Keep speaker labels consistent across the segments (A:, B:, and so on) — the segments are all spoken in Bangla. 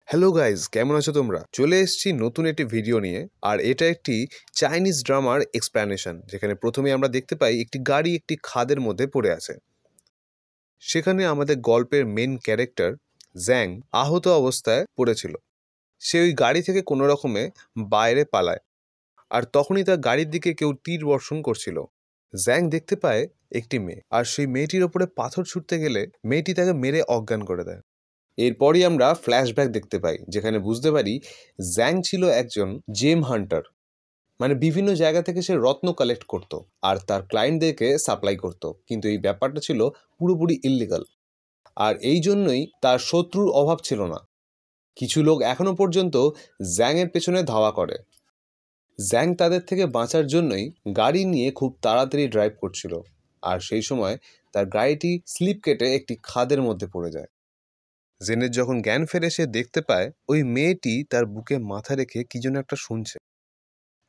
A: হ্যালো গাইজ, কেমন আছো তোমরা? চলে এসেছি নতুন একটি ভিডিও নিয়ে। আর এটা একটি চাইনিজ ড্রামার এক্সপ্ল্যানেশন, যেখানে প্রথমে আমরা দেখতে পাই একটি গাড়ি একটি খাদের মধ্যে পড়ে আছে। সেখানে আমাদের গল্পের মেন ক্যারেক্টার জ্যাং আহত অবস্থায় পড়েছিল। সে ওই গাড়ি থেকে কোনো রকমে বাইরে পালায়, আর তখনই তার গাড়ির দিকে কেউ তীর বর্ষণ করছিল। জ্যাং দেখতে পায় একটি মেয়ে, আর সেই মেয়েটির ওপরে পাথর ছুটতে গেলে মেয়েটি তাকে মেরে অজ্ঞান করে দেয়। এরপরই আমরা ফ্ল্যাশব্যাক দেখতে পাই, যেখানে বুঝতে পারি জ্যাং ছিল একজন জেম হান্টার। মানে বিভিন্ন জায়গা থেকে সে রত্ন কালেক্ট করত আর তার ক্লায়েন্টদেরকে সাপ্লাই করত, কিন্তু এই ব্যাপারটা ছিল পুরোপুরি ইল্লিগাল। আর এই জন্যই তার শত্রুর অভাব ছিল না। কিছু লোক এখনো পর্যন্ত জ্যাংয়ের পেছনে ধাওয়া করে। জ্যাং তাদের থেকে বাঁচার জন্যই গাড়ি নিয়ে খুব তাড়াতাড়ি ড্রাইভ করছিল, আর সেই সময় তার গাড়িটি স্লিপ কেটে একটি খাদের মধ্যে পড়ে যায়। জেনের যখন জ্ঞান ফেরে, সে দেখতে পায় ওই মেয়েটি তার বুকে মাথা রেখে কি যেন একটা শুনছে।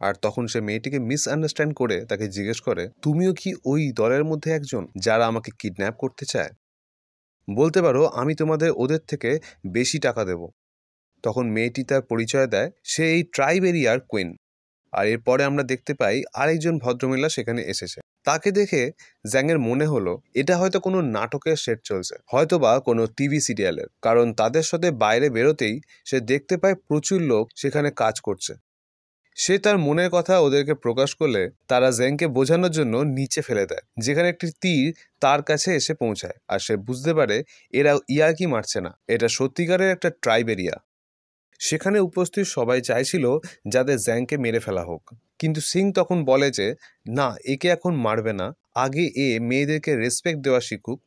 A: আর তখন সে মেয়েটিকে মিসআন্ডারস্ট্যান্ড করে তাকে জিজ্ঞেস করে, তুমিও কি ওই দলের মধ্যে একজন যারা আমাকে কিডন্যাপ করতে চায়? বলতে পারো আমি তোমাদের ওদের থেকে বেশি টাকা দেব। তখন মেয়েটি তার পরিচয় দেয়, সে এই ট্রাইব এরিয়ার কুইন। আর এরপরে আমরা দেখতে পাই আরেকজন ভদ্রমহিলা সেখানে এসেছে। তাকে দেখে জ্যাংয়ের মনে হলো এটা হয়তো কোনো নাটকের সেট চলছে, হয়তো বা কোনো টিভি সিরিয়ালের, কারণ তাদের সাথে বাইরে বেরোতেই সে দেখতে পায় প্রচুর লোক সেখানে কাজ করছে। সে তার মনের কথা ওদেরকে প্রকাশ করলে তারা জ্যাংকে বোঝানোর জন্য নিচে ফেলে দেয়, যেখানে একটি তীর তার কাছে এসে পৌঁছায়। আর সে বুঝতে পারে এরা ইয়ার্কি মারছে না, এটা সত্যিকারের একটা ট্রাইব এরিয়া। সেখানে উপস্থিত সবাই চাইছিল যাতে জ্যাংকে মেরে ফেলা হোক, কিন্তু সিং তখন বলে যে না, একে এখন মারবে না, আগে এ মেয়েদেরকে রেসপেক্ট দেওয়া শিখুক,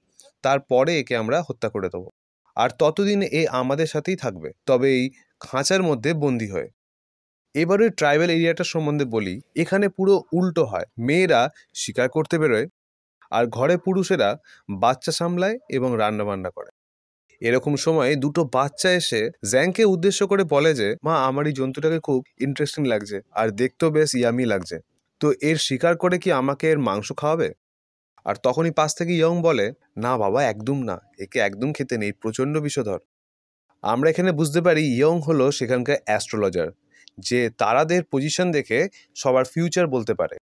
A: তারপরে একে আমরা হত্যা করে দেবো। আর ততদিন এ আমাদের সাথেই থাকবে, তবে এই খাঁচার মধ্যে বন্দী হয়ে। এবারে ট্রাইবাল এরিয়াটার সম্বন্ধে বলি। এখানে পুরো উল্টো হয়, মেয়েরা শিকার করতে বেরোয় আর ঘরে পুরুষেরা বাচ্চা সামলায় এবং রান্নাবান্না করে। এরকম সময় দুটো বাচ্চা এসে জ্যাংকে উদ্দেশ্য করে বলে যে মা, আমার এই জন্তুটাকে খুব ইন্টারেস্টিং লাগছে আর দেখতেও বেশ ইয়ামি লাগছে, তো এর শিকার করে কি আমাকে এর মাংস খাওয়াবে? আর তখনই পাশ থেকে ইয়ং বলে, না বাবা, একদম না, একে একদম খেতে নেই, প্রচণ্ড বিষধর। আমরা এখানে বুঝতে পারি ইয়ং হলো সেখানকার অ্যাস্ট্রোলজার, যে তারাদের পজিশন দেখে সবার ফিউচার বলতে পারে।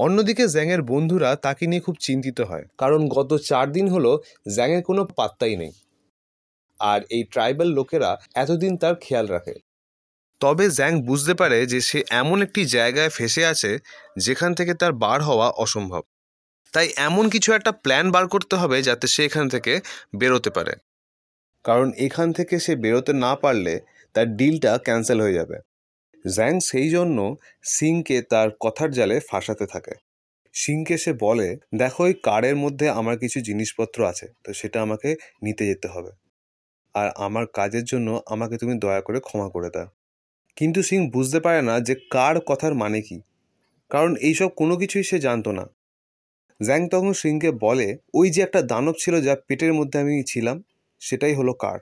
A: অন্যদিকে জ্যাংয়ের বন্ধুরা তাকে নিয়ে খুব চিন্তিত হয়, কারণ গত 4 দিন হলো জ্যাংয়ের কোনো পাত্তাই নেই, আর এই ট্রাইবাল লোকেরা এতদিন তার খেয়াল রাখে। তবে জ্যাং বুঝতে পারে যে সে এমন একটি জায়গায় ফেসে আছে যেখান থেকে তার বার হওয়া অসম্ভব। তাই এমন কিছু একটা প্ল্যান বার করতে হবে যাতে সে এখান থেকে বেরোতে পারে, কারণ এখান থেকে সে বেরোতে না পারলে তার ডিলটা ক্যান্সেল হয়ে যাবে। জ্যাং সেই জন্য সিংকে তার কথার জালে ফাঁসাতে থাকে। সিংকে সে বলে, দেখো ওই কারের মধ্যে আমার কিছু জিনিসপত্র আছে, তো সেটা আমাকে নিতে যেতে হবে, আর আমার কাজের জন্য আমাকে তুমি দয়া করে ক্ষমা করে দাও। কিন্তু সিং বুঝতে পারে না যে কার কথার মানে কি, কারণ এইসব কোনো কিছুই সে জানতো না। জ্যাং তখন সিংকে বলে, ওই যে একটা দানব ছিল যার পেটের মধ্যে আমি ছিলাম, সেটাই হলো কার।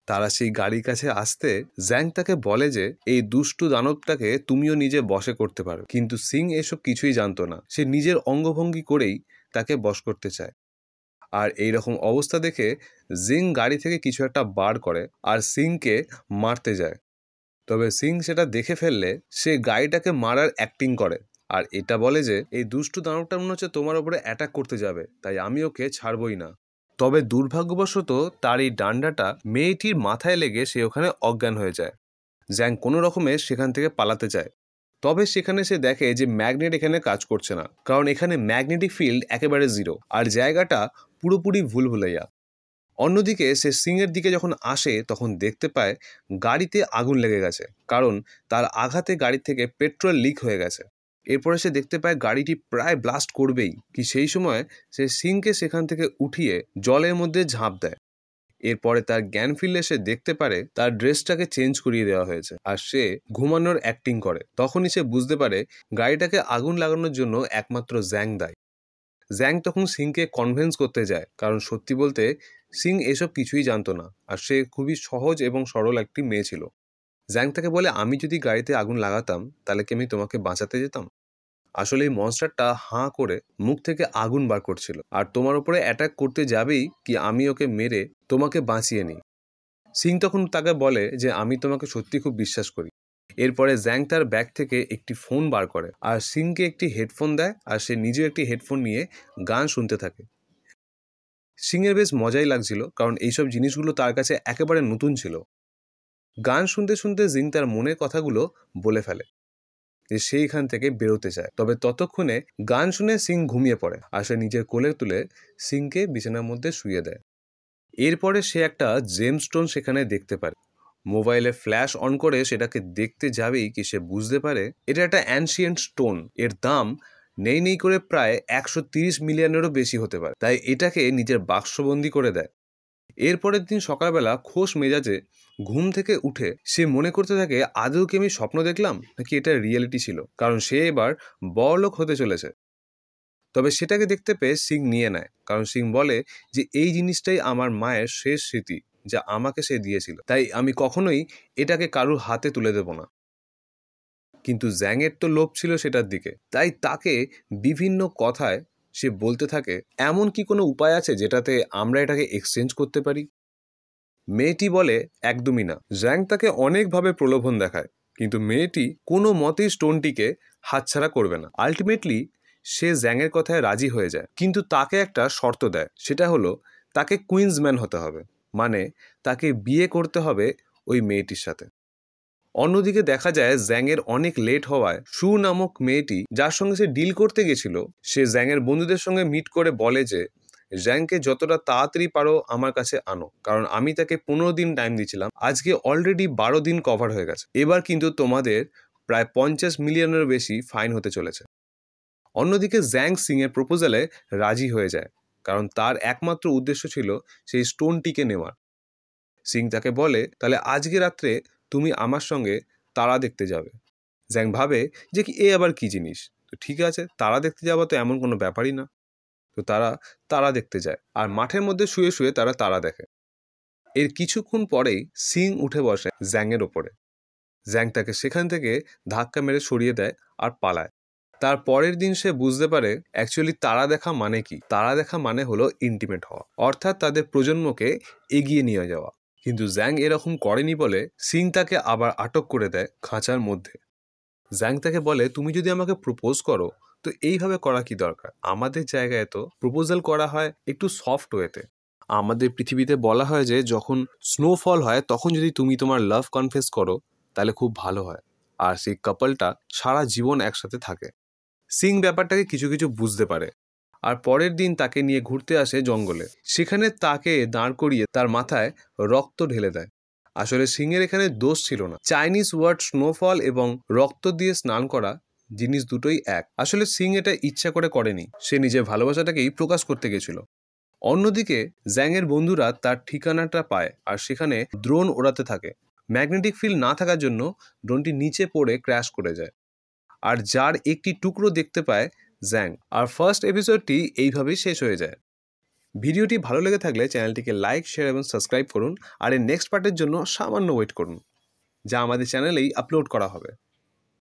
A: তারা সেই গাড়ির কাছে আসতে জ্যাং তাকে বলে যে এই দুষ্টু দানবটাকে তুমিও নিজে বশে করতে পারো, কিন্তু সিং এসব কিছুই জানতো না। সে নিজের অঙ্গভঙ্গি করেই তাকে বশ করতে চায়। আর এইরকম অবস্থা দেখে জিং গাড়ি থেকে কিছু একটা বার করে আর সিংকে মারতে যায়। তবে সিং সেটা দেখে ফেললে সে গাড়িটাকে মারার অ্যাক্টিং করে, আর এটা বলে যে এই দুষ্টু দানবটা মনে হচ্ছে তোমার উপরে অ্যাটাক করতে যাবে, তাই আমি ওকে ছাড়বই না। তবে দুর্ভাগ্যবশত তার এই ডান্ডাটা মেয়েটির মাথায় লেগে সে ওখানে অজ্ঞান হয়ে যায়। জ্যাং কোনো রকমে সেখান থেকে পালাতে চায়, তবে সেখানে সে দেখে যে ম্যাগনেট এখানে কাজ করছে না, কারণ এখানে ম্যাগনেটিক ফিল্ড একেবারে 0, আর জায়গাটা পুরোপুরি ভুলভুলাইয়া। অন্যদিকে সে সিংয়ের দিকে যখন আসে তখন দেখতে পায় গাড়িতে আগুন লেগে গেছে, কারণ তার আঘাতে গাড়ি থেকে পেট্রোল লিক হয়ে গেছে। এরপরে সে দেখতে পায় গাড়িটি প্রায় ব্লাস্ট করবেই, কি সেই সময় সে সিংকে সেখান থেকে উঠিয়ে জলের মধ্যে ঝাঁপ দেয়। এরপরে তার জ্ঞান ফিরলে সে দেখতে পারে তার ড্রেসটাকে চেঞ্জ করিয়ে দেওয়া হয়েছে, আর সে ঘুমানোর অ্যাক্টিং করে। তখনই সে বুঝতে পারে গাড়িটাকে আগুন লাগানোর জন্য একমাত্র জ্যাং দায়ী। জ্যাং তখন সিংকে কনভিন্স করতে যায়, কারণ সত্যি বলতে সিং এসব কিছুই জানতো না, আর সে খুবই সহজ এবং সরল একটি মেয়ে ছিল। জ্যাং তাকে বলে, আমি যদি গাড়িতে আগুন লাগাতাম তাহলে কি আমি তোমাকে বাঁচাতে যেতাম? আসলে এই মনস্টারটা হাঁ করে মুখ থেকে আগুন বার করছিল, আর তোমার উপরে অ্যাটাক করতে যাবেই কি আমি ওকে মেরে তোমাকে বাঁচিয়ে নিই। সিং তখন তাকে বলে যে আমি তোমাকে সত্যি খুব বিশ্বাস করি। এরপরে জ্যাং তার ব্যাগ থেকে একটি ফোন বার করে আর সিংকে একটি হেডফোন দেয় আর সে নিজেও একটি হেডফোন নিয়ে গান শুনতে থাকে। সিংয়ের বেশ মজাই লাগছিল, কারণ এইসব জিনিসগুলো তার কাছে একেবারে নতুন ছিল। গান শুনতে শুনতে জিং তার মনের কথাগুলো বলে ফেলে যে সে এখান থেকে বেরোতে চায়। তবে ততক্ষণে গান শুনে সিং ঘুমিয়ে পড়ে আর সে নিজের কোলে তুলে সিংকে বিছানার মধ্যে শুইয়ে দেয়। এরপরে সে একটা জেমস্টোন সেখানে দেখতে পারে। মোবাইলে ফ্ল্যাশ অন করে সেটাকে দেখতে যাবেই কি সে বুঝতে পারে এটা একটা অ্যানশিয়েন্ট স্টোন। এর দাম নেই করে প্রায় 130 মিলিয়নেরও বেশি হতে পারে। তাই এটাকে নিজের বাক্সবন্দি করে দেয়। এরপরের দিন সকালবেলা খোশ মেজাজে ঘুম থেকে উঠে সে মনে করতে থাকে আদৌ কি আমি স্বপ্ন দেখলাম নাকি এটা রিয়েলিটি ছিল, কারণ সে এবার বড়লোক হতে চলেছে। তবে সেটাকে দেখতে পেয়ে সিং নিয়ে নেয়, কারণ সিং বলে যে এই জিনিসটাই আমার মায়ের শেষ স্মৃতি যা আমাকে সে দিয়েছিল, তাই আমি কখনোই এটাকে কারুর হাতে তুলে দেব না। কিন্তু জ্যাংয়ের তো লোভ ছিল সেটার দিকে, তাই তাকে বিভিন্ন কথায় সে বলতে থাকে এমন কি কোনো উপায় আছে যেটাতে আমরা এটাকে এক্সচেঞ্জ করতে পারি। মেয়েটি বলে একদমই না। জ্যাং তাকে অনেকভাবে প্রলোভন দেখায়, কিন্তু মেয়েটি কোনো মতেই স্টোনটিকে হাতছাড়া করবে না। আলটিমেটলি সে জ্যাংয়ের কথায় রাজি হয়ে যায়, কিন্তু তাকে একটা শর্ত দেয়। সেটা হলো তাকে কুইন্সম্যান হতে হবে, মানে তাকে বিয়ে করতে হবে ওই মেয়েটির সাথে। অন্যদিকে দেখা যায় জ্যাংয়ের অনেক লেট হওয়ায় সু নামক মেয়েটি যার সঙ্গে সে ডিল করতে গেছিল, সে জ্যাংয়ের বন্ধুদের সঙ্গে মিট করে বলে যে জ্যাংকে যতটা তাড়াতাড়ি পারো আমার কাছে আনো, কারণ আমি তাকে 15 দিন টাইম দিয়েছিলাম, আজকে অলরেডি 12 দিন কভার হয়ে গেছে। এবার কিন্তু তোমাদের প্রায় 50 মিলিয়নের বেশি ফাইন হতে চলেছে। অন্যদিকে জ্যাং সিংয়ের প্রপোজালে রাজি হয়ে যায়, কারণ তার একমাত্র উদ্দেশ্য ছিল সেই স্টোনটিকে নেওয়ার। সিং তাকে বলে তাহলে আজকে রাত্রে তুমি আমার সঙ্গে তারা দেখতে যাবে। জ্যাং ভাবে যে কি এ আবার কি জিনিস, তো ঠিক আছে, তারা দেখতে যাওয়া তো এমন কোনো ব্যাপারই না। তো তারা দেখতে যায় আর মাঠের মধ্যে শুয়ে শুয়ে তারা দেখে। এর কিছুক্ষণ পরেই সিং উঠে বসে জ্যাংয়ের ওপরে। জ্যাং তাকে সেখান থেকে ধাক্কা মেরে সরিয়ে দেয় আর পালায়। তার পরের দিন সে বুঝতে পারে অ্যাকচুয়ালি তারা দেখা মানে কি। তারা দেখা মানে হলো ইন্টিমেট হওয়া, অর্থাৎ তাদের প্রজন্মকে এগিয়ে নিয়ে যাওয়া। কিন্তু জ্যাং এরকম করেনি বলে সিং তাকে আবার আটক করে দেয় খাঁচার মধ্যে। জ্যাং তাকে বলে তুমি যদি আমাকে প্রপোজ করো তো এইভাবে করা কি দরকার, আমাদের জায়গায় তো প্রপোজাল করা হয় একটু সফট ওয়েতে। আমাদের পৃথিবীতে বলা হয় যে যখন স্নোফল হয় তখন যদি তুমি তোমার লাভ কনফেস করো তাহলে খুব ভালো হয়, আর সেই কাপলটা সারা জীবন একসাথে থাকে। সিং ব্যাপারটাকে কিছু কিছু বুঝতে পারে আর পরের দিন তাকে নিয়ে ঘুরতে আসে জঙ্গলে। সেখানে তাকে দাঁড় করিয়ে তার মাথায় রক্ত ঢেলে দেয়। আসলে সিংয়ের এখানে দোষ ছিল না। চাইনিজ ওয়ার্ড স্নোফল এবং রক্ত দিয়ে স্নান করা জিনিস দুটোই এক। আসলে সিং এটা ইচ্ছা করে করেনি, সে নিজের ভালোবাসাটাকেই প্রকাশ করতে গেছিল। অন্যদিকে জ্যাংয়ের বন্ধুরা তার ঠিকানাটা পায় আর সেখানে ড্রোন ওড়াতে থাকে। ম্যাগনেটিক ফিল্ড না থাকার জন্য ড্রোনটি নিচে পড়ে ক্র্যাশ করে যায়, আর যার একটি টুকরো দেখতে পায় জ্যাং। আর ফার্স্ট এপিসোডটি এইভাবেই শেষ হয়ে যায়। ভিডিওটি ভালো লেগে থাকলে চ্যানেলটিকে লাইক, শেয়ার এবং সাবস্ক্রাইব করুন। আর এর নেক্সট পার্টের জন্য সামান্য ওয়েট করুন, যা আমাদের চ্যানেলেই আপলোড করা হবে।